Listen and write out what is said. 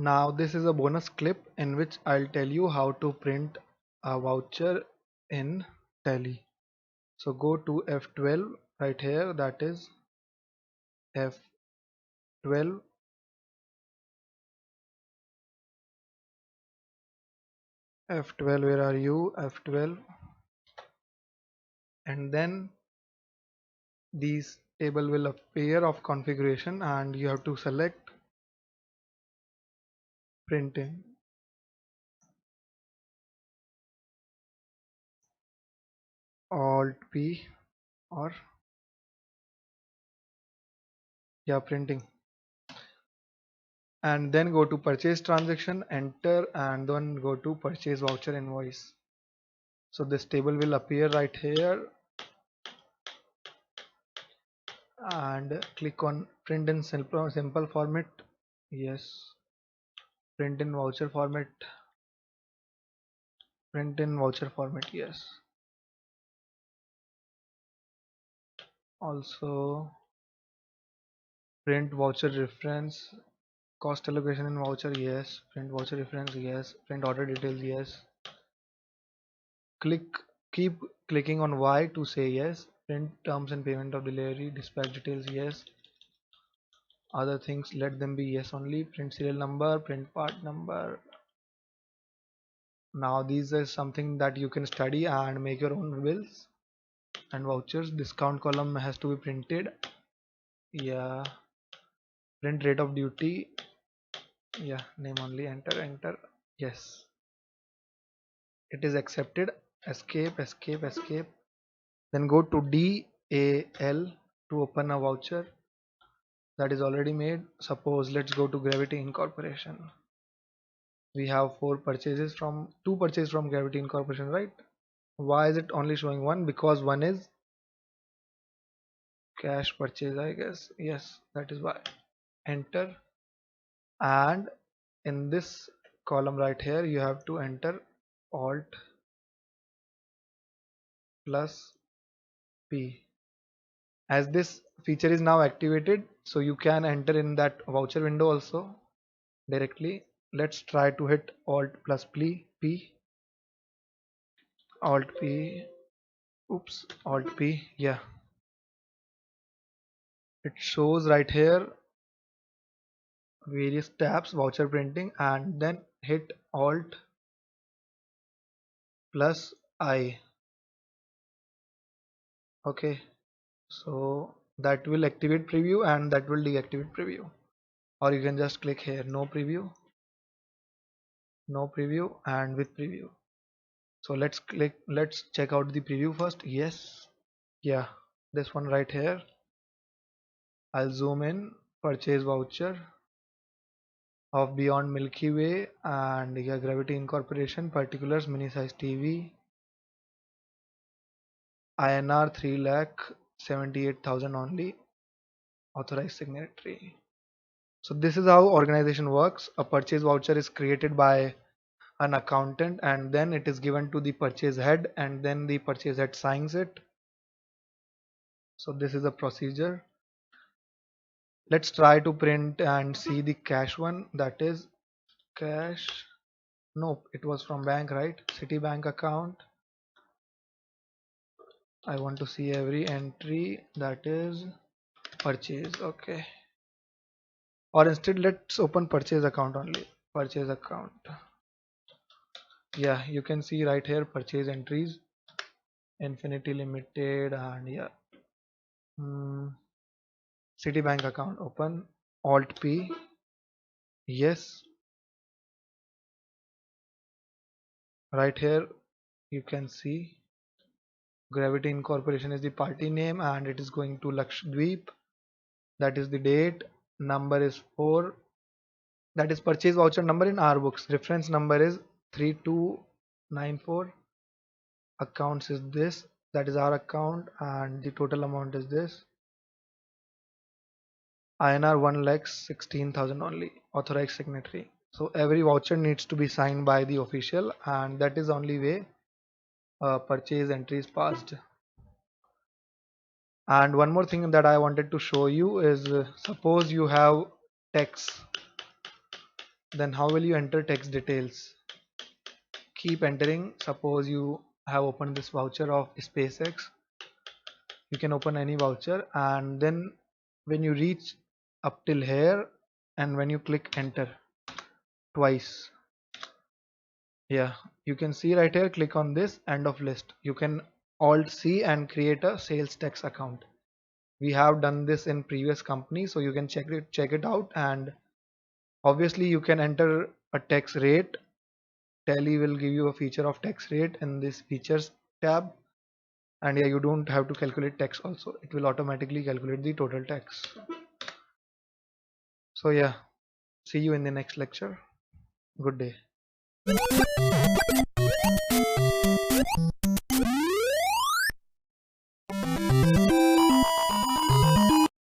Now this is a bonus clip in which I'll tell you how to print a voucher in Tally. So go to F12 right here, that is F12, F12, where are you? F12, and then these table will appear of configuration and you have to select printing. Alt P or yeah, printing, and then go to purchase transaction, enter, and then go to purchase voucher invoice. So this table will appear right here, and click on print in simple format. Yes, print in voucher format, print in voucher format. Yes, also print voucher reference, cost allocation in voucher. Yes, print voucher reference. Yes, print order details. Yes, click keep clicking on Y to say yes. Print terms and payment of delivery, dispatch details. Yes, other things let them be yes only. Print serial number, print part number. Now these is something that you can study and make your own bills and vouchers. Discount column has to be printed. Yeah, print rate of duty. Yeah, name only, enter. Yes, it is accepted. Escape. Then go to DAL to open a voucher that is already made. Suppose let's go to Gravity Incorporation. We have two purchases from Gravity Incorporation, right? Why is it only showing one? Because one is cash purchase, I guess. Yes, that is why. Enter, and in this column right here you have to enter Alt plus P. As this feature is now activated, so you can enter in that voucher window also directly. Let's try to hit Alt plus P. Alt P. Oops, Alt P. Yeah, it shows right here various tabs, voucher printing, and then hit Alt plus I. Okay, so that will activate preview and that will deactivate preview, or you can just click here no preview, and with preview. So let's check out the preview first. Yes, yeah, this one right here. I'll zoom in. Purchase voucher of Beyond Milky Way and yeah, Gravity Incorporation, particulars, mini size TV, INR 3,78,000 only, authorized signatory. So this is how organization works. A purchase voucher is created by an accountant and then it is given to the purchase head and then the purchase head signs it. So this is a procedure. Let's try to print and see the cash one, that is cash. Nope, it was from bank, right? Citibank account. I want to see every entry, that is purchase. Okay, or instead let's open purchase account only. Purchase account. Yeah, you can see right here purchase entries, Infinity Limited, and yeah, Citibank account. Open Alt P. Yes, right here you can see Gravity Incorporation is the party name and it is going to Lakshadweep. That is the date. Number is 4. That is purchase voucher number in our books. Reference number is 3294. Accounts is this. That is our account and the total amount is this. INR 1,16,000 only. Authorized signatory. So every voucher needs to be signed by the official and that is the only way purchase entry is passed. And one more thing that I wanted to show you is suppose you have tax. Then how will you enter tax details? Keep entering. Suppose you have opened this voucher of SpaceX, you can open any voucher, and then when you reach up till here and when you click enter twice, yeah, you can see right here, click on this end of list. You can alt C and create a sales tax account. We have done this in previous company, so you can check it out. And obviously you can enter a tax rate. Tally will give you a feature of tax rate in this features tab. And yeah, you don't have to calculate tax also, it will automatically calculate the total tax. So yeah, see you in the next lecture. Good day.